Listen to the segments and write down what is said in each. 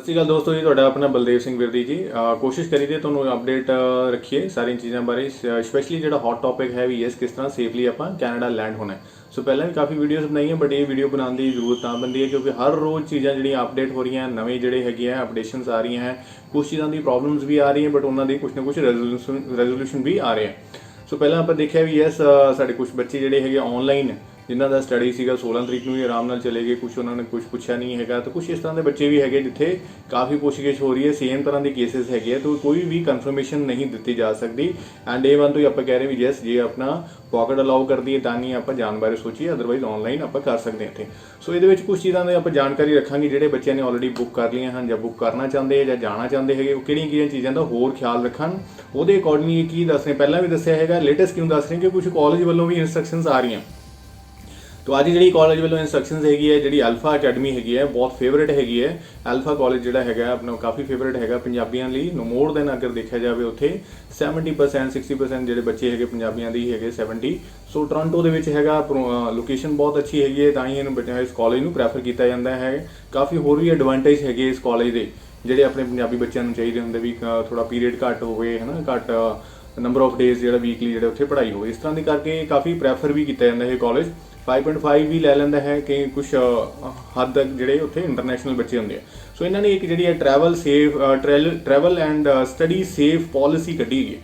ਸਤਿ ਸ਼੍ਰੀ ਅਕਾਲ ਦੋਸਤੋ ਜੀ, ਤੁਹਾਡਾ ਆਪਣਾ ਬਲਦੇਵ ਸਿੰਘ ਵਿਰਦੀ ਜੀ। ਕੋਸ਼ਿਸ਼ ਕਰੀਏ ਤੁਹਾਨੂੰ ਅਪਡੇਟ ਰੱਖੀਏ ਸਾਰੀਆਂ ਚੀਜ਼ਾਂ ਬਾਰੇ, ਸਪੈਸ਼ਲੀ ਜਿਹੜਾ ਹੌਟ ਟੌਪਿਕ ਹੈ ਵੀ ਇਸ ਕਿਸ ਤਰ੍ਹਾਂ ਸੇਫਲੀ ਆਪਾਂ ਕੈਨੇਡਾ ਲੈਂਡ ਹੋਣਾ। ਸੋ ਪਹਿਲਾਂ ਵੀ ਕਾਫੀ ਵੀਡੀਓਜ਼ ਬਣਾਈਆਂ, ਬਟ ਇਹ ਵੀਡੀਓ ਬਣਾਉਣ ਦੀ ਜ਼ਰੂਰਤ ਤਾਂ ਬਣਦੀ ਹੈ ਕਿਉਂਕਿ ਹਰ ਰੋਜ਼ ਚੀਜ਼ਾਂ ਜਿਹੜੀਆਂ ਅਪਡੇਟ ਹੋ ਰਹੀਆਂ, ਨਵੇਂ ਜਿਹੜੇ ਹੈਗੇ ਆ ਅਪਡੇਸ਼ਨਸ ਆ ਰਹੀਆਂ ਹੈ, ਕੁਝ ਚੀਜ਼ਾਂ ਦੀ ਪ੍ਰੋਬਲਮਸ ਵੀ ਆ ਰਹੀਆਂ, ਬਟ ਉਹਨਾਂ ਦੀ ਕੁਝ ਨਾ ਕੁਝ ਰੈਜ਼ੋਲੂਸ਼ਨ ਵੀ ਆ ਰਹੇ ਆ। ਸੋ ਪਹਿਲਾਂ ਆਪਾਂ ਦੇਖਿਆ ਵੀ ਸਾਡੇ ਕੁਝ ਬੱਚੇ ਜਿਹੜੇ ਹੈਗੇ ਆਨਲਾਈਨ ਜਿਨ੍ਹਾਂ ਦਾ ਸਟੱਡੀ ਸੀਗਾ 16 ਤਰੀਕ ਨੂੰ ਹੀ ਆਰਾਮ ਨਾਲ ਚਲੇ ਗਏ, ਕੁਝ ਉਹਨਾਂ ਨੇ ਕੁਝ ਪੁੱਛਿਆ ਨਹੀਂ ਹੈਗਾ। ਤਾਂ ਕੁਝ ਇਸ ਤਰ੍ਹਾਂ ਦੇ ਬੱਚੇ ਵੀ ਹੈਗੇ ਜਿੱਥੇ ਕਾਫੀ ਪੁੱਛਗਿੱਛ ਹੋ ਰਹੀ ਹੈ, ਸੇਮ ਤਰ੍ਹਾਂ ਦੇ ਕੇਸਿਸ ਹੈਗੇ ਆ, ਤਾਂ ਕੋਈ ਵੀ ਕਨਫਰਮੇਸ਼ਨ ਨਹੀਂ ਦਿੱਤੀ ਜਾ ਸਕਦੀ। ਐਂਡ A1 ਤੋਂ ਹੀ ਆਪਾਂ ਕਹਿ ਰਹੇ ਵੀ ਯੈਸ, ਜੇ ਆਪਣਾ ਪੋਕਟ ਅਲਾਉ ਕਰਦੀ ਹੈ ਤਾਂ ਨਹੀਂ ਆਪਾਂ ਜਾਣ ਬਾਰੇ ਸੋਚੀਏ, ਅਦਰਵਾਈਜ਼ ਆਨਲਾਈਨ ਆਪਾਂ ਕਰ ਸਕਦੇ ਹਾਂ ਇੱਥੇ। ਸੋ ਇਹਦੇ ਵਿੱਚ ਕੁਝ ਚੀਜ਼ਾਂ ਦੀ ਆਪਾਂ ਜਾਣਕਾਰੀ ਰੱਖਾਂਗੇ, ਜਿਹੜੇ ਬੱਚਿਆਂ ਨੇ ਆਲਰੇਡੀ ਬੁੱਕ ਕਰ ਲਈਆਂ ਹਨ ਜਾਂ ਬੁੱਕ ਕਰਨਾ ਚਾਹੁੰਦੇ ਆ ਜਾਂ ਜਾਣਾ ਚਾਹੁੰਦੇ ਹੈਗੇ, ਉਹ ਕਿਹੜੀਆਂ ਚੀਜ਼ਾਂ ਦਾ ਹੋਰ ਖਿਆਲ ਰੱਖਣ, ਉਹਦੇ ਅਕੋਰਡਿੰਗਲੀ ਕੀ ਦੱਸ ਰਹੇ। ਪਹਿਲਾਂ ਵੀ ਦੱਸਿਆ ਹੈਗਾ, ਲੇਟੈਸਟ ਕਿਉਂ ਦੱਸ ਰਹੇ ਕਿ ਕੁਝ ਕਾਲਜ ਵੱਲੋਂ ਵੀ ਇੰਸਟਰਕਸ਼ਨਸ ਆ ਰਹੀਆਂ। तो ਅੱਜ ਜਿਹੜੀ ਕਾਲਜ ਵੱਲੋਂ ਇੰਸਟਰਕਸ਼ਨਸ ਹੈਗੀ ਹੈ, ਜਿਹੜੀ ਅਲਫਾ ਅਕੈਡਮੀ ਹੈਗੀ ਹੈ, ਬਹੁਤ ਫੇਵਰੇਟ ਹੈਗੀ ਹੈ। ਅਲਫਾ ਕਾਲਜ ਜਿਹੜਾ ਹੈਗਾ ਆਪਣਾ ਕਾਫੀ ਫੇਵਰੇਟ ਹੈਗਾ ਪੰਜਾਬੀਆਂ ਲਈ। ਮੋਰ ਦੈਨ ਅਗਰ ਦੇਖਿਆ ਜਾਵੇ ਉੱਥੇ 70% 60% ਜਿਹੜੇ ਬੱਚੇ ਹੈਗੇ ਪੰਜਾਬੀਆਂ ਦੇ ਹੀ ਹੈਗੇ 70। ਸੋ ਟੋਰਾਂਟੋ ਦੇ ਵਿੱਚ ਹੈਗਾ, ਲੋਕੇਸ਼ਨ ਬਹੁਤ ਅੱਛੀ ਹੈਗੀ ਹੈ, ਤਾਂ ਹੀ ਇਹਨੂੰ ਬੱਚਿਆਂ ਇਸ ਕਾਲਜ ਨੂੰ ਪ੍ਰੈਫਰ ਕੀਤਾ ਜਾਂਦਾ ਹੈ। ਕਾਫੀ ਹੋਰ ਵੀ ਐਡਵਾਂਟੇਜ ਹੈਗੇ ਇਸ ਕਾਲਜ ਦੇ, ਜਿਹੜੇ ਆਪਣੇ ਪੰਜਾਬੀ ਬੱਚਿਆਂ ਨੂੰ ਚਾਹੀਦੇ ਹੁੰਦੇ ਵੀ ਥੋੜਾ ਪੀਰੀਅਡ ਘੱਟ ਹੋਵੇ, ਹੈ ਨਾ, ਘੱਟ ਨੰਬਰ ਆਫ ਡੇਜ਼ ਜਿਹੜਾ ਵੀਕਲੀ ਜਿਹੜਾ ਉੱਥੇ ਪੜ੍ਹਾਈ ਹੋਵੇ, ਇਸ ਤਰ੍ਹਾਂ ਦੇ ਕਰਕੇ ਕਾਫੀ ਪ੍ਰੈਫਰ ਵੀ ਕੀਤਾ ਜਾਂਦਾ ਇਹ ਕਾਲਜ। 5.5 ਵੀ ਲੈ ਲੈਂਦਾ ਹੈ ਕਿ ਕੁਝ ਹੱਦ ਤੱਕ ਜਿਹੜੇ ਉੱਥੇ ਇੰਟਰਨੈਸ਼ਨਲ ਬੱਚੇ ਹੁੰਦੇ ਆ। ਸੋ ਇਹਨਾਂ ਨੇ ਇੱਕ ਜਿਹੜੀ ਹੈ travel and study safe policy ਕੱਢੀ ਗਈ।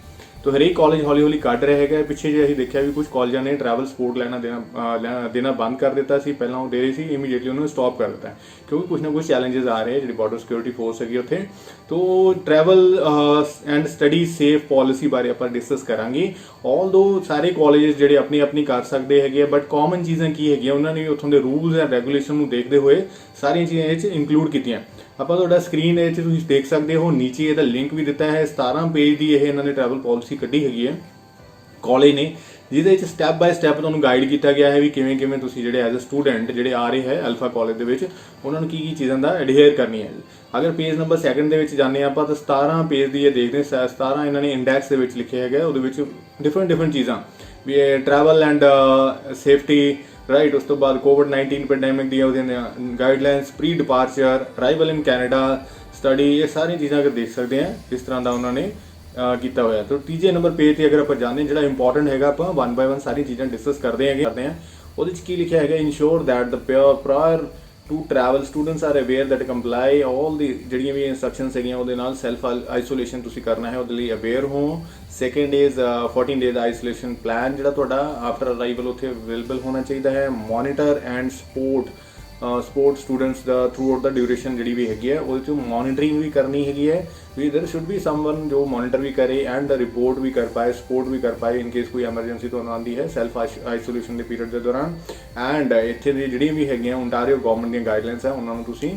तो हरेक कॉलेज हौली हौली ਕੱਢ ਰਿਹਾ ਹੈਗਾ। ਪਿੱਛੇ ਜੇ ਅਸੀਂ ਦੇਖਿਆ ਵੀ ਕੁਝ ਕਾਲਜਾਂ ਨੇ ਟਰੈਵਲ ਸਪੋਰਟ ਦੇਣਾ ਬੰਦ ਕਰ ਦਿੱਤਾ ਸੀ। ਪਹਿਲਾਂ ਉਹ ਦੇ ਰਹੀ ਸੀ, ਇਮੀਡੀਏਟਲੀ ਉਹਨੂੰ ਸਟਾਪ ਕਰ ਦਿੱਤਾ ਕਿਉਂਕਿ ਕੁਝ ਨਾ ਕੁਝ ਚੈਲੰਜਸ ਆ ਰਹੇ ਜਿਹੜੀ ਬਾਰਡਰ ਸਿਕਿਉਰਿਟੀ ਫੋਰਸ ਹੈਗੀ ਉੱਥੇ। ਤੋ travel and study safe policy ਬਾਰੇ ਆਪਾਂ ਡਿਸਕਸ ਕਰਾਂਗੇ। ਆਲਦੋ ਸਾਰੇ ਕਾਲਜਸ ਜਿਹੜੇ ਆਪਣੀ ਆਪਣੀ ਕਰ ਸਕਦੇ ਹੈਗੇ, ਬਟ ਕਾਮਨ ਚੀਜ਼ਾਂ ਕੀ ਹੈਗੀਆਂ, ਉਹਨਾਂ ਨੇ ਵੀ ਉੱਥੋਂ ਦੇ ਰੂਲਸ ਐਂਡ ਰੈਗੂਲੇਸ਼ਨ ਨੂੰ ਦੇਖਦੇ ਹੋਏ ਸਾਰੀਆਂ ਚੀਜ਼ਾਂ ਇਹ 'ਚ ਇੰਕਲੂਡ ਕੀਤੀਆਂ। ਆਪਾਂ ਤੁਹਾਡਾ ਸਕਰੀਨ ਇਹ 'ਚ ਤੁਸੀਂ ਦੇਖ ਸਕਦੇ ਹੋ, ਨੀਚੇ ਇਹਦਾ ਲਿੰਕ ਵੀ ਦਿੱਤਾ ਹੈ। 17 ਪੇਜ ਦੀ ਇਹ ਇਹਨਾਂ ਨੇ ਟਰੈਵਲ ਪਾਲਿਸੀ ਕੱਢੀ ਹੈਗੀ ਹੈ ਕਾਲਜ ਨੇ, ਜਿਹਦੇ ਵਿੱਚ ਸਟੈਪ ਬਾਏ ਸਟੈਪ ਤੁਹਾਨੂੰ ਗਾਈਡ ਕੀਤਾ ਗਿਆ ਹੈ ਵੀ ਕਿਵੇਂ ਕਿਵੇਂ ਤੁਸੀਂ ਜਿਹੜੇ ਐਜ਼ ਅ ਸਟੂਡੈਂਟ ਜਿਹੜੇ ਆ ਰਹੇ ਹੈ ਅਲਫਾ ਕਾਲਜ ਦੇ ਵਿੱਚ, ਉਹਨਾਂ ਨੂੰ ਕੀ ਚੀਜ਼ਾਂ ਦਾ ਐਡਹੇਅਰ ਕਰਨੀ ਹੈ। ਅਗਰ ਪੇਜ ਨੰਬਰ 2 ਦੇ ਵਿੱਚ ਜਾਂਦੇ ਆਪਾਂ ਤਾਂ 17 ਪੇਜ ਦੀ ਇਹ ਦੇਖਦੇ 17 ਇਹਨਾਂ ਨੇ ਇੰਡੈਕਸ ਦੇ ਵਿੱਚ ਲਿਖਿਆ ਹੈਗਾ। ਉਹਦੇ ਵਿੱਚ ਡਿਫਰੈਂਟ ਚੀਜ਼ਾਂ ਵੀ ਟਰੈਵਲ ਐਂਡ ਸੇਫਟੀ, ਰਾਈਟ। ਉਸ ਤੋਂ ਬਾਅਦ ਕੋਵਿਡ-19 ਪੈਂਡੈਮਿਕ ਦੀਆਂ ਉਹਦੀਆਂ guidelines, pre departure, arrival in Canada, study, ਇਹ ਸਾਰੀਆਂ ਚੀਜ਼ਾਂ ਅਗਰ ਦੇਖ ਸਕਦੇ ਹਾਂ ਇਸ ਤਰ੍ਹਾਂ ਦਾ ਉਹਨਾਂ ਨੇ ਕੀਤਾ ਹੋਇਆ। ਤਾਂ ਤੀਜੇ ਨੰਬਰ ਪੇਜ ਤੇ ਅਗਰ ਆਪਾਂ ਜਾਂਦੇ ਜਿਹੜਾ ਇੰਪੋਰਟੈਂਟ ਹੈਗਾ, ਆਪਾਂ 1 ਬਾਏ 1 ਸਾਰੀ ਚੀਜ਼ਾਂ ਡਿਸਕਸ ਕਰਦੇ ਹਾਂ। ਉਹਦੇ 'ਚ ਕੀ ਲਿਖਿਆ ਹੈਗਾ, ensure that the prior to travel students are aware that comply all ਦੀ ਜਿਹੜੀਆਂ ਵੀ ਇੰਸਟਰਕਸ਼ਨਸ ਹੈਗੀਆਂ ਉਹਦੇ ਨਾਲ ਸੈਲਫ ਆਈਸੋਲੇਸ਼ਨ ਤੁਸੀਂ ਕਰਨਾ ਹੈ, ਉਹਦੇ ਲਈ ਅਵੇਅਰ ਹੋ। Second is 14 days isolation plan ਜਿਹੜਾ ਤੁਹਾਡਾ ਆਫਟਰ ਅਰਾਈਵਲ ਉੱਥੇ ਅਵੇਲੇਬਲ ਹੋਣਾ ਚਾਹੀਦਾ ਹੈ। Monitor and support students the through out the duration ਜਿਹੜੀ ਵੀ ਹੈਗੀ ਹੈ, ਉਹਦੇ 'ਚ ਮੋਨੀਟਰਿੰਗ ਵੀ ਕਰਨੀ ਹੈਗੀ ਹੈ ਵੀ ਦੇਰ ਸ਼ੁੱਡ ਵੀ ਸਮਵਨ ਜੋ ਮੋਨੀਟਰ ਵੀ ਕਰੇ ਐਂਡ ਰਿਪੋਰਟ ਵੀ ਕਰ ਪਾਏ, ਸਪੋਰਟ ਵੀ ਕਰ ਪਾਏ ਇਨ ਕੇਸ ਕੋਈ ਐਮਰਜੈਂਸੀ ਤੁਹਾਨੂੰ ਆਉਂਦੀ ਹੈ ਸੈਲਫ ਆਈਸੋਲੇਸ਼ਨ ਦੇ ਪੀਰੀਅਡ ਦੇ ਦੌਰਾਨ। ਐਂਡ ਇੱਥੇ ਦੀ ਜਿਹੜੀਆਂ ਵੀ ਹੈਗੀਆਂ ਓਨਟਾਰੀਓ ਗਵਰਨਮੈਂਟ ਦੀਆਂ ਗਾਈਡਲਾਈਨਸ ਹੈ, ਉਹਨਾਂ ਨੂੰ ਤੁਸੀਂ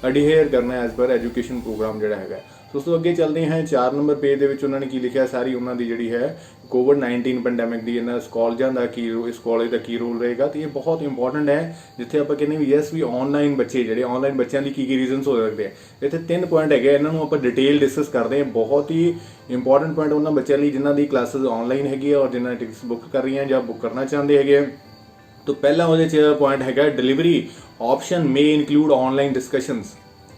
ਅਡਹੀਅਰ ਕਰਨਾ ਐਜ਼ ਪਰ ਐਜੂਕੇਸ਼ਨ ਪ੍ਰੋਗਰਾਮ ਜਿਹੜਾ ਹੈਗਾ। ਸੋ ਉਸ ਤੋਂ ਅੱਗੇ ਚੱਲਦੇ ਹਾਂ 4 ਨੰਬਰ ਪੇਜ ਦੇ ਵਿੱਚ ਉਹਨਾਂ ਨੇ ਕੀ ਲਿਖਿਆ, ਸਾਰੀ ਉਹਨਾਂ ਦੀ ਜਿਹੜੀ ਹੈ ਕੋਵਿਡ-19 ਪੈਂਡੈਮਿਕ ਦੀ ਇਹਨਾਂ ਕਾਲਜਾਂ ਦਾ ਕੀ, ਇਸ ਕਾਲਜ ਦਾ ਕੀ ਰੋਲ ਰਹੇਗਾ। ਤੇ ਇਹ ਬਹੁਤ ਇੰਪੋਰਟੈਂਟ ਹੈ, ਜਿੱਥੇ ਆਪਾਂ ਕਹਿੰਦੇ ਵੀ ਯੈਸ ਵੀ ਆਨਲਾਈਨ ਬੱਚੇ ਜਿਹੜੇ ਆਨਲਾਈਨ ਬੱਚਿਆਂ ਲਈ ਕੀ ਰੀਜ਼ਨਸ ਹੋ ਸਕਦੇ ਆ। ਇੱਥੇ 3 ਪੁਆਇੰਟ ਹੈਗੇ, ਇਹਨਾਂ ਨੂੰ ਆਪਾਂ ਡਿਟੇਲ ਡਿਸਕਸ ਕਰਦੇ ਹਾਂ। ਬਹੁਤ ਹੀ ਇੰਪੋਰਟੈਂਟ ਪੁਆਇੰਟ ਉਹਨਾਂ ਬੱਚਿਆਂ ਲਈ ਜਿਨ੍ਹਾਂ ਦੀ ਕਲਾਸਿਸ ਆਨਲਾਈਨ ਹੈਗੀ ਆ ਔਰ ਜਿਨ੍ਹਾਂ ਨੇ ਟਿਕਟਸ ਬੁੱਕ ਕਰ ਰਹੀਆਂ ਜਾਂ ਬੁੱਕ ਕਰਨਾ ਚਾਹੁੰਦੇ ਹੈਗੇ। तो पहला ਉਹਦੇ 'ਚ ਪੁਆਇੰਟ ਹੈਗਾ delivery option may include online discussions,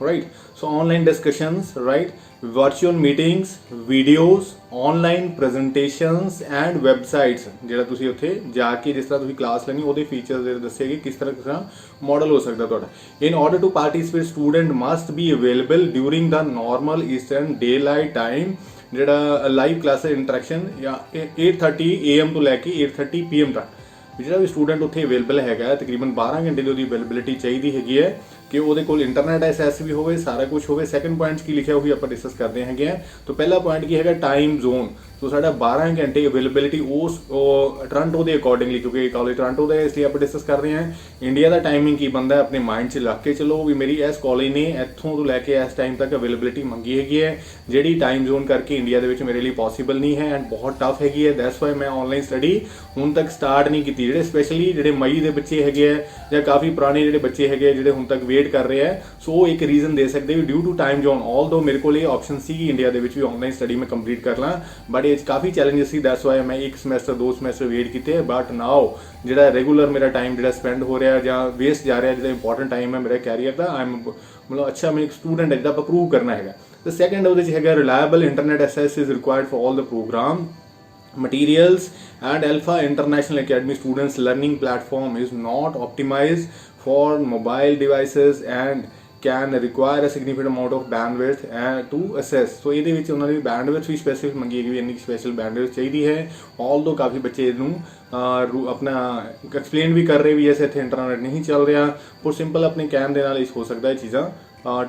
right? So online discussions, right? virtual meetings, videos, online presentations and websites ਜਿਹੜਾ ਤੁਸੀਂ ਉੱਥੇ ਜਾ ਕੇ ਜਿਸ ਤਰ੍ਹਾਂ ਤੁਸੀਂ ਕਲਾਸ ਲੈਣੀ ਉਹਦੇ ਫੀਚਰਸ ਜਿਹੜੇ ਦੱਸੇਗੇ ਕਿਸ ਤਰ੍ਹਾਂ ਮਾਡਲ ਹੋ ਸਕਦਾ ਤੁਹਾਡਾ। in order to participate student must be available during the normal eastern daylight time ਜਿਹੜਾ ਲਾਈਵ ਕਲਾਸ ਇੰਟਰੈਕਸ਼ਨ ਜਾਂ 8:30 AM ਤੋਂ ਲੈ ਕੇ 8:30 PM ਤੱਕ ਜਿਹੜਾ ਵੀ ਸਟੂਡੈਂਟ ਉੱਥੇ ਅਵੇਲੇਬਲ ਹੈਗਾ, ਤਕਰੀਬਨ 12 ਘੰਟੇ ਦੀ ਉਹਦੀ ਅਵੇਲੇਬਿਲਿਟੀ ਚਾਹੀਦੀ ਹੈਗੀ ਹੈ ਕਿ ਉਹਦੇ ਕੋਲ ਇੰਟਰਨੈਟ ਐਕਸੈਸ ਵੀ ਹੋਵੇ, ਸਾਰਾ ਕੁਝ ਹੋਵੇ। ਸੈਕੰਡ ਪੁਆਇੰਟ ਕੀ ਲਿਖਿਆ ਉਹ ਵੀ ਆਪਾਂ ਡਿਸਕਸ ਕਰਦੇ ਹੈਗੇ ਆ। ਤਾਂ ਪਹਿਲਾ ਪੁਆਇੰਟ ਕੀ ਹੈਗਾ, ਟਾਈਮ ਜ਼ੋਨ। ਸੋ ਸਾਡਾ 12 ਘੰਟੇ ਅਵੇਲੇਬਿਲਿਟੀ ਉਸ ਟੋਰਾਂਟੋ ਦੇ ਅਕੋਰਡਿੰਗਲੀ, ਕਿਉਂਕਿ ਕਾਲਜ ਟੋਰਾਂਟੋ ਦਾ ਇਸ ਲਈ ਆਪਾਂ ਡਿਸਕਸ ਕਰ ਰਹੇ ਹਾਂ। ਇੰਡੀਆ ਦਾ ਟਾਈਮਿੰਗ ਕੀ ਬੰਦਾ ਆਪਣੇ ਮਾਈਂਡ 'ਚ ਰੱਖ ਕੇ ਚਲੋ ਵੀ ਮੇਰੀ ਇਸ ਕਾਲਜ ਨੇ ਇੱਥੋਂ ਤੋਂ ਲੈ ਕੇ ਇਸ ਟਾਈਮ ਤੱਕ ਅਵੇਲੇਬਿਲਿਟੀ ਮੰਗੀ ਹੈਗੀ ਹੈ, ਜਿਹੜੀ ਟਾਈਮ ਜ਼ੋਨ ਕਰਕੇ ਇੰਡੀਆ ਦੇ ਵਿੱਚ ਮੇਰੇ ਲਈ ਪੋਸੀਬਲ ਨਹੀਂ ਹੈ ਐਂਡ ਬਹੁਤ ਟਫ ਹੈਗੀ ਹੈ। ਦੈਟਸ ਵਾਈ ਮੈਂ ਆਨਲਾਈਨ ਸਟੱਡੀ ਹੁਣ ਤੱਕ ਸਟਾਰਟ ਨਹੀਂ ਕੀਤੀ। ਜਿਹੜੇ ਸਪੈਸ਼ਲੀ ਜਿਹੜੇ ਮਈ ਦੇ ਬੱਚੇ ਹੈਗੇ ਆ ਜਾਂ ਕਾਫੀ ਪੁਰਾਣੇ ਜਿਹੜੇ ਬੱਚੇ ਹੈਗੇ ਜਿਹੜੇ ਹੁਣ ਤੱਕ ਵੇਟ वेट कर रहे हैं। सो वो एक रीजन दे सकते due to time zone. Although मेरे को ऑप्शन सी इंडिया के भी ऑनलाइन स्टडी में कंप्लीट कर ਲਾਂ, बट ये काफ़ी चैलेंजेस सी, दैट्स वाई मैं 1 ਸਮੈਸਟਰ 2 ਸਮੈਸਟਰ वेट किए। बट नाउ ਜਿਹੜਾ रेगुलर मेरा टाइम ਜਿਹੜਾ स्पेंड हो रहा ਜਾਂ वेस्ट जा रहा, ਜਿਹੜਾ इंपॉर्टेंट टाइम है मेरे कैरियर का, आई एम मतलब अच्छा मैं एक स्टूडेंट है ਜਿਹੜਾ प्रूव करना है। तो सैकेंड ਉਹਦੇ 'ਚ ਹੈਗਾ reliable internet access is required for all the program materials and Alpha International Academy students learning platform is not optimized for mobile devices and can require a significant amount of bandwidth to access। so ਇਹਦੇ ਵਿੱਚ ਉਹਨਾਂ ਦੀ bandwidth ਵੀ specific ਮੰਗੀ ਗਈ ਵੀ ਇੰਨੀ special bandwidth ਚਾਹੀਦੀ ਹੈ। although ਕਾਫੀ ਬੱਚੇ ਇਹਨੂੰ ਆਪਣਾ ਐਕਸਪਲੇਨ ਵੀ ਕਰ ਰਹੇ ਵੀ ਐਸੇ ਇੱਥੇ ਇੰਟਰਨੈਟ ਨਹੀਂ ਚੱਲ ਰਿਹਾ, ਪਰ ਸਿੰਪਲ ਆਪਣੇ ਕਹਿਣ ਦੇ ਨਾਲ ਇਸ ਹੋ ਸਕਦਾ ਇਹ ਚੀਜ਼ਾਂ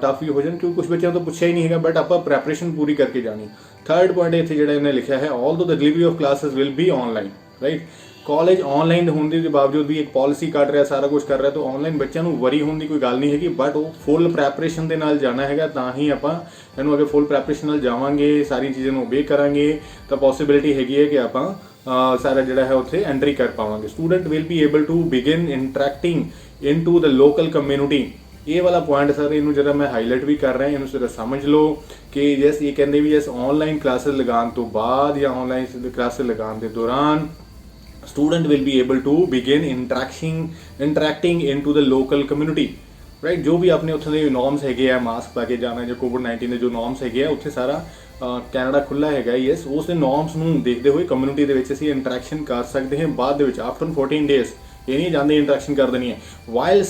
टफ भी हो जाए, क्योंकि कुछ बच्चों तो पूछा ही नहीं है, बट आप प्रैपरेशन पूरी करके जानी। थर्ड पॉइंट इतने जो इन्हें लिखा है all the delivery of classes will be online, right. College online होने के बावजूद भी एक पॉलिसी कट रहा, सारा कुछ कर रहा है, तो ऑनलाइन बच्चों को वरी होने की कोई गल नहीं हैगी, बट वो फुल प्रैपरेशन के नाल जाना है, तो ही आप अगर फुल प्रैपरेशन नाल जावांगे, सारी चीज़ों ओबे करांगे, तो पॉसिबिलिटी हैगी है कि आप सारा जोड़ा है उत्थे एंट्री कर पावांगे। Student will be able to begin interacting into the local community. ये वाला पॉइंट सर इनू जरा मैं हाईलाइट भी कर रहा इनू जरा समझ लो कि जैस ये कहते भी जैस ऑनलाइन क्लासेस लगाने तो बाद या ऑनलाइन क्लासेस लगाने के दौरान student will be able to begin interacting into the local community, right. जो भी अपने उत्थे दे नॉर्म्स हैगे आ, मास्क पा के जाना जो कोविड-19 के जो नॉर्म्स हैगे आ, उत्थे सारा कैनेडा खुला है, यस उस नॉर्म्स नूं देखते हुए कम्यूनिटी दे विच असीं इंटरैक्शन कर सकते हैं। बाद दे विच आफ्टर 14 डेज ये नहीं जानते इंटरैक्शन कर देनी है, while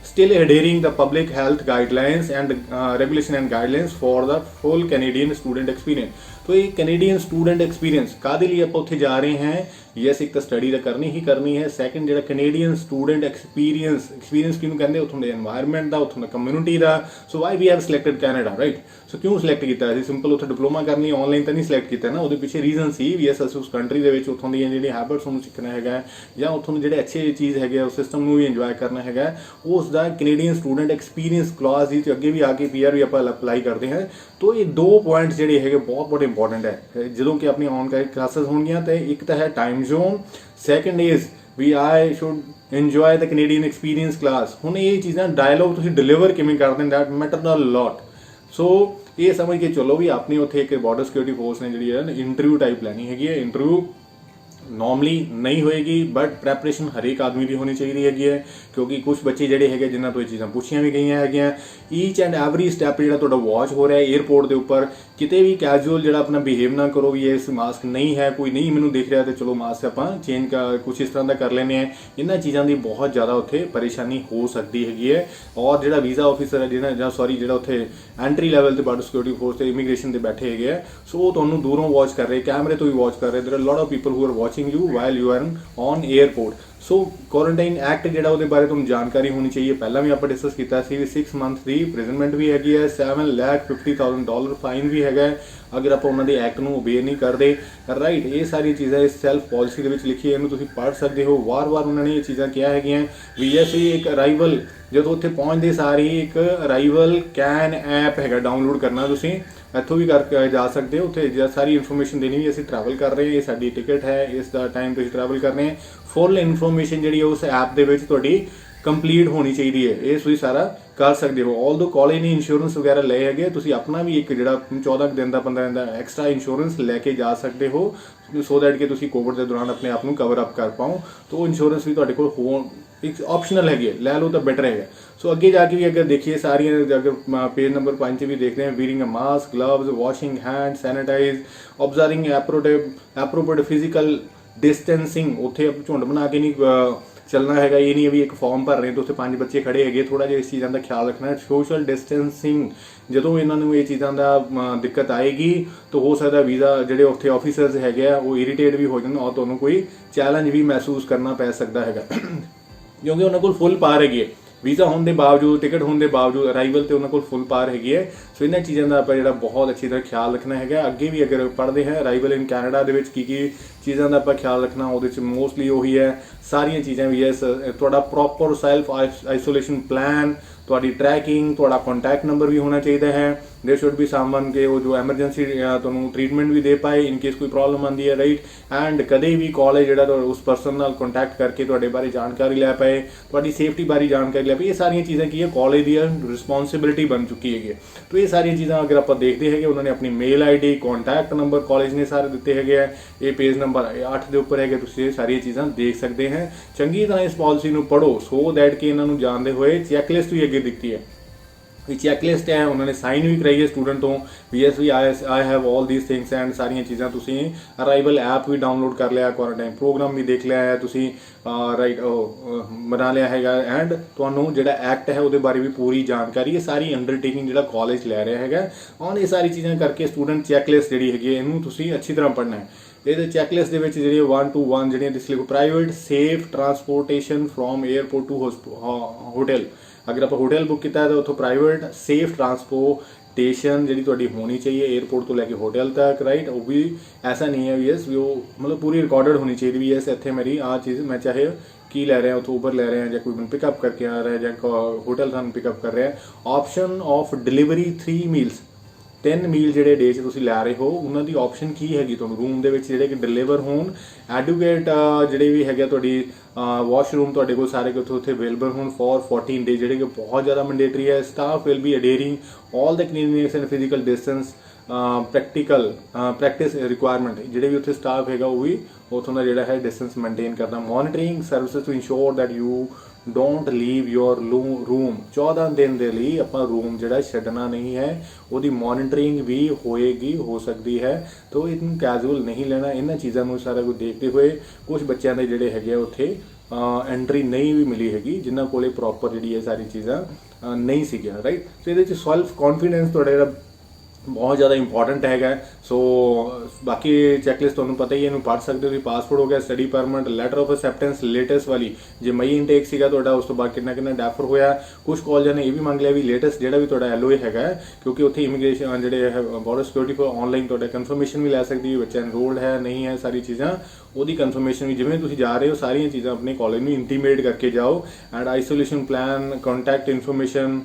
still adhering the public health guidelines and regulation and guidelines for the full Canadian student experience. तो ये कैनेडियन स्टूडेंट एक्सपीरियंस कादे लिए आप उत्थे जा रहे हैं, यस एक तो स्टडी तो करनी ही करनी है, सैकेंड जो कैनेडियन स्टूडेंट एक्सपीरियंस किनू कहते उत्थों के एनवायरमेंट का, उत्थों कम्यूनिटी का। So why we have selected Canada, right. So क्यों सिलेक्ट किया, सिंपल उत्थे डिप्लोमा करनी ऑनलाइन तो नहीं सिलेक्ट किया ना, वो पीछे रीजन सी भी यस अस उस कंट्री के उत्थों दी जी हैबिट्स उन्होंने सीखना है, या उत्थों जो अच्छे चीज़ है उस सिस्टम में भी इंजॉय करना है, उसका कैनेडियन स्टूडेंट एक्सपीरियंस क्लास अगे भी आके PR भी आप अप्लाई करते हैं। तो ये दो पॉइंट्स जोड़े है बहुत बहुत इंपॉर्टेंट है जो कि अपनी ऑनलाइन क्लासेस होंगियां। तो एक तो है time zone, second is we I should enjoy the Canadian experience class. हुण ये चीज़ां डायलॉग तुसीं डिलीवर किवें करदे that matter the lot. So ये समझ के चलो भी अपनी उत्थे एक बॉर्डर सिक्योरिटी फोर्स ने जी है इंटरव्यू टाइप लैनी है, इंटरव्यू नॉर्मली नहीं होएगी, बट प्रैपरेशन हर एक आदमी की होनी चाहिए है, क्योंकि कुछ बच्चे जोड़े है जिन्होंने तो ये चीज़ां पूछिया भी गई है। ईच एंड एवरी स्टैप जो वॉच हो रहा है एयरपोर्ट के उपर, किते भी कैजुअल जो अपना बिहेव ना करो भी इस मास्क नहीं है, कोई नहीं मैनू दिख रहा तो चलो मास्क आप चेंज कर कुछ इस तरह का कर लेने हैं। इन्होंने चीज़ों की बहुत ज़्यादा उत्थे परेशानी हो सकती है। और जो वीज़ा ऑफिसर है जिन्हें सॉरी जो उत्थे एंट्री लैवल से बॉर्डर सिक्योरिटी फोर्स से इमीग्रेशन से बैठे है, सो वो तुहानूं दूरों वॉच कर रहे, कैमरे तो भी वॉच कर रहे। There are lot of people who are watching you while you are on airport. So quarantine act जो बारे तुम जानकारी होनी चाहिए, पहला भी आप डिस्कस किया 6 मंथ की प्रिजनमेंट भी हैगी है, $7,50,000 फाइन भी है अगर आप उन्होंने एक्ट में ओबे नहीं करते, राइट। ये सारी चीज़ें इस सैल्फ पॉलिसी के लिखी है, इन्हों पढ़ सकते हो। वार वार उन्होंने ये चीज़ां क्या है VSA एक अराइवल जो उत्थे पहुँचते सारी एक अराइवल कैन ऐप है डाउनलोड करना, तुसीं इत्थों भी करके जा सकते हो। उत्थे सारी इन्फॉर्मेशन देनी भी असीं ट्रैवल कर रहे हैं, ये साडी टिकट है, इस टाइम तुसीं ट्रैवल कर रहे हैं, फुल इन्फॉर्मेशन जी उस ऐप के तुहाडी कंप्लीट होनी चाहिए है, ये तुसीं सारा कर सकते हो। ऑल दो कॉलेज ने इंश्योरेंस वगैरह ले है, तुसीं अपना भी एक जो 14 दिन का 15 दिन का एक्सट्रा इंश्योरेंस लैके जा सकते हो, सो दैट कि तुसीं कोविड के दौरान अपने आप को कवर अप कर पाओ। तो इंश्योरेंस भी तुहाडे कोल हो एक ऑप्शनल है, लै लो तो बेटर है। सो अगे जाके भी अगर देखिए सारी अगर पेज नंबर 5 भी देखते हैं, wearing a mask, gloves, washing hand, sanitize, observing appropriate physical distancing, उत्थे झुंड बना के नहीं चलना है। ये नहीं अभी एक फॉर्म भर रहे हैं तो उससे 5 बच्चे खड़े है, थोड़ा जिहा इस चीज़ों का ख्याल रखना है। सोशल डिस्टेंसिंग जो इन्होंने ये चीज़ों का दिक्कत आएगी तो हो सकता वीज़ा जोड़े उत्थे ऑफिसर्स है वो इरीटेट भी हो जाए और तुहानूं कोई चैलेंज भी महसूस करना पै सकता है, क्योंकि उन्होंने को फुल पार है वीज़ा होने के बावजूद, टिकट होने के बावजूद, अराइवल तो उन्होंने को फुल पार है। सो इन्होंने चीज़ों का आप जो बहुत अच्छी तरह ख्याल रखना है। अगे भी अगर पढ़ते हैं अराइवल इन कैनेडा की चीज़ों का आप ख्याल रखना, वो मोस्टली उही है सारिया चीज़ां भी है। थोड़ा प्रॉपर सैल्फ आइसोलेशन प्लान, थोड़ी ट्रैकिंग, थोड़ा कॉन्टैक्ट नंबर भी होना चाहिए है, देयर शुड बी समवन के वो जो एमरजेंसी ਤੁਹਾਨੂੰ ट्रीटमेंट भी दे पाए इन केस कोई प्रॉब्लम आती है, राइट। एंड कदे भी कॉलेज ਜਿਹੜਾ उस पर्सन ਨਾਲ ਕੰਟੈਕਟ ਕਰਕੇ ਤੁਹਾਡੇ ਬਾਰੇ ਜਾਣਕਾਰੀ ਲੈ ਪਾਏ, ਤੁਹਾਡੀ ਸੇਫਟੀ ਬਾਰੇ ਜਾਣਕਾਰੀ ਲੈ ਪਾਏ। ਇਹ ਸਾਰੀਆਂ ਚੀਜ਼ਾਂ ਕੀ ਹੈ ਕਾਲਜ ਦੀ ਰਿਸਪੌਂਸਿबिलिटी बन चुकी है। तो ये सारी चीज़ां अगर आप देखते हैं उन्होंने अपनी mail ID contact number college ने सारे दिते है। ये पेज नंबर 8 के उपर है, तुसीं ये सारी चीज़ां देख सकते हैं। चंगी तरह इस पॉलिसी को पढ़ो सो दैट कि इन्हों जानते हुए चैकलिस्ट भी अगे दिखती है। चैकलिस्ट है उन्होंने साइन भी कराई है स्टूडेंट तो भी S V I have all these things and सारिया चीज़ां तुसीं अराइवल ऐप भी डाउनलोड कर लिया, क्वारंटाइन प्रोग्राम भी देख लिया है तुसीं, राइट बना लिया हैगा। एंड तुहानूं जिहड़ा एक्ट है उहदे बारे भी पूरी जानकारी है, सारी अंडरटेकिंग जिहड़ा कॉलेज लै रहा हैगा। और ये सारी चीज़ां करके स्टूडेंट चैकलिस्ट जिहड़ी हैगी इहनूं तुसीं अच्छी तरह पढ़ना है। ये चैकलिस्ट के 1 to 1 जी लिखो private safe transportation from airport to hotel. अगर आप होटल बुक किया तो उतो प्राइवेट सेफ ट्रांसपोर्टेशन जी थोड़ी होनी चाहिए एयरपोर्ट तो लैके होटल तक, राइट। वो भी ऐसा नहीं है भी यस वो मतलब पूरी रिकॉर्डेड होनी चाहिए भी यस इतने मेरी आ चीज़ मैं चाहे की लै रहे हैं उतो उबर लै रहे हैं या कोई पिकअप करके आ रहा है या होटल थानू पिकअप कर रहे हैं। ऑप्शन ऑफ डिलीवरी 3 मील्स 3 मील ਜਿਹੜੇ ਡੇ 'ਚ ਤੁਸੀਂ ਲੈ ਰਹੇ ਹੋ ਉਹਨਾਂ ਦੀ ਆਪਸ਼ਨ ਕੀ ਹੈਗੀ ਤੁਹਾਨੂੰ ਰੂਮ ਦੇ ਵਿੱਚ ਜਿਹੜੇ ਕਿ ਡਿਲੀਵਰ ਹੋਣ। ਐਡੂਕੇਟ ਜਿਹੜੇ ਵੀ ਹੈਗੇ ਤੁਹਾਡੀ ਵਾਸ਼ਰੂਮ ਤੁਹਾਡੇ ਕੋਲ ਸਾਰੇ ਕਿੱਥੋਂ ਉੱਥੇ ਅਵੇਲੇਬਲ ਹੋਣ ਫॉर 14 ਡੇ ਜਿਹੜੇ ਕਿ ਬਹੁਤ ਜ਼ਿਆਦਾ ਮੈਂਡੇਟਰੀ ਹੈ। Staff will be adhering all the cleanliness and physical distance practice requirement ਜਿਹੜੇ ਵੀ ਉੱਥੇ ਸਟਾਫ ਹੈਗਾ ਉਹ ਵੀ ਉੱਥੋਂ ਦਾ ਜਿਹੜਾ ਹੈ ਡਿਸਟੈਂਸ ਮੇਨਟੇਨ ਕਰਦਾ। Monitoring services to ensure that you don't leave your room 14 दिन के लिए अपना रूम जोड़ा छड्डना नहीं है, वो मॉनिटरिंग भी होएगी हो सकती है। तो इन कैजुअल नहीं लेना। इन्होंने चीज़ों को सारा कुछ देखते हुए कुछ बच्चों के जोड़े है उत्थे एंट्री नहीं भी मिली हैगी जिन्हों को प्रॉपर जी सारी चीज़ा नहीं सी, राइट। तो ये सैल्फ कॉन्फिडेंस थोड़ा बहुत ज़्यादा इंपॉर्टेंट हैगा। सो बाकी चैकलिस्ट तुहानूं पता ही है, पढ़ सकते हो। पासपोर्ट हो गया, study permit, letter of acceptance latest वाली जो मई इनटेक सीगा तुहाडा उस तो बाद कितना डैफर होया। कुछ कॉलेजां ने यह भी मंग लिया भी लेटेस्ट जिहड़ा भी तुहाडा LOA हैगा क्योंकि उत्थे इमीग्रेशन जिहड़े बॉर्डर सिक्योरिटी फॉर ऑनलाइन तुहाडा कन्फर्मेशन भी लै सकदी है बच्चा एनरोल्ड है नहीं है, सारी चीज़ां ਉਹਦੀ ਕਨਫਰਮੇਸ਼ਨ ਵੀ ਜਿਵੇਂ ਤੁਸੀਂ ਜਾ ਰਹੇ ਹੋ ਸਾਰੀਆਂ ਚੀਜ਼ਾਂ ਆਪਣੇ ਕਾਲਜ ਨੂੰ ਇੰਟੀਮੇਟ ਕਰਕੇ ਜਾਓ। And isolation plan, contact information,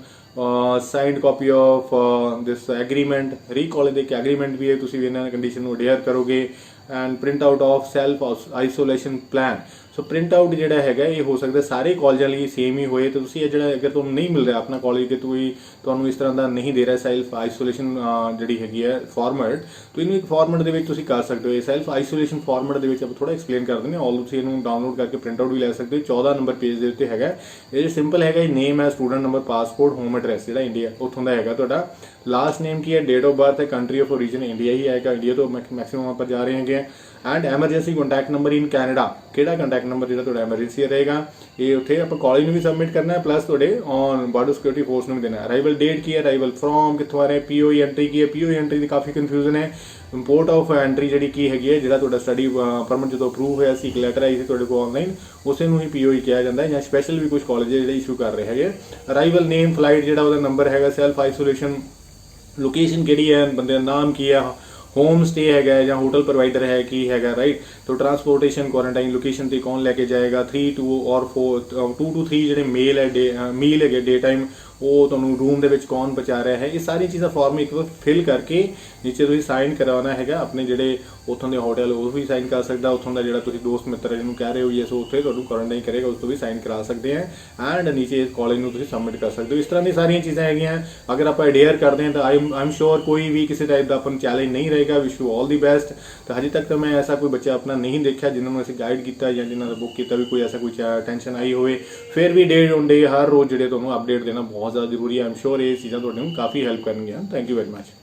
signed copy of this agreement, recall ਦੇ ਇੱਕ ਐਗਰੀਮੈਂਟ ਵੀ ਹੈ ਤੁਸੀਂ ਵੀ ਇਹਨਾਂ ਕੰਡੀਸ਼ਨ ਨੂੰ ਅਡੇਅਰ ਕਰੋਗੇ। And print out of self isolation plan. So print out जोड़ा है ये हो सकता है सारे कॉलेजों लिए सेम ही होए। तो तुसी ये जोड़ा अगर तुहानूं नहीं मिल रहा अपना कॉलेज के तुहानूं इस तरह का नहीं दे रहा सैल्फ आइसोलेशन जी हैगी है फॉर्मेट, तो इनू एक फॉर्मेट के कर सकते हो। ये सैल्फ आइसोलेशन फॉर्मेट के थोड़ा एक्सप्लेन कर देंगे। ऑल तुसी इनू डाउनलोड करके प्रिंट आउट भी लै सकते हो। 14 नंबर पेज के उत्ते है ये सिंपल है नेम है, student number, passport, home address जो इंडिया उत्थों का है तुहाडा, लास्ट नेम की है, डेट ऑफ बर्थ है, कंट्री ऑफ ओरिजिन इंडिया ही है, इंडिया तो मैक्सिमम आप जा रहे हैं। And emergency contact number in Canada किहड़ा कॉन्टैक्ट नंबर जो तुहाडा एमरजेंसी रहेगा ये उत्थे आप कॉलेज में भी सबमिट करना है प्लस तुहाडे ऑन बॉर्डर सिक्योरिटी फोर्स में भी देना है। अराइवल डेट की है, अराइवल फ्रॉम कित्थों आ रहे हैं, POE एंट्री की है, POE एंट्री की काफ़ी कन्फ्यूजन है। इंपोर्ट ऑफ एंट्री जी की हैगी है जो तुहाडा स्टडी परमिट जो अप्रूव होया सी, एक लैटर आई थी तुहाडे को ऑनलाइन उसे ही POE कहा जाता है, या स्पैशल भी कुछ कॉलेज जो इशू कर रहे हैं। अराइवल नेम, फ्लाइट जो नंबर है, सैल्फ आइसोलेशन लोकेशन किहड़ी है, बंदे का नाम की है, होम स्टे है या होटल प्रोवाइडर है की है, राइट। तो ट्रांसपोर्टेशन क्वारंटाइन लोकेशन से कौन लैके जाएगा, 3 to और 2 to 3 जो मेल है मील है डे टाइम वो तुहानूं रूम दे विच कौन पहुँचा रहा है। ये सारी चीज़ां फॉर्म एक बार फिल करके नीचे तुसीं साइन करवाना है अपने जोड़े उत्थों के होटल वो भी साइन कर सकता, उत्थों का जो तुसीं दोस्त मित्र जिन्होंने कह रहे हो ये सो उत्थे तुहानूं क्वारंटाइन करेगा उस तो भी साइन करा सकते हैं। एंड नीचे इस कॉलेज में तुसीं सबमिट कर सकते हो। इस तरह की सारिया चीज़ां हैगियां। अगर आप अडेयर करते हैं तो आई एम श्योर कोई भी किसी टाइप का अपन चैलेंज नहीं रहेगा। Wish you all the best. तो हजे तक तो मैं ऐसा कोई बच्चा अपना नहीं देखा जिन्होंने असीं गाइड किया या जिन्होंने बुक किया भी कोई ऐसा कोई टेंशन आई होए। फिर भी डे ऑन डे हर रोज़ जो तुहानूं अपडेट देना बहुत ज़्यादा जरूरी है। आई एम श्योर ये चीज़ां तुहानूं काफ़ी हेल्प करनगियां। Thank you very much.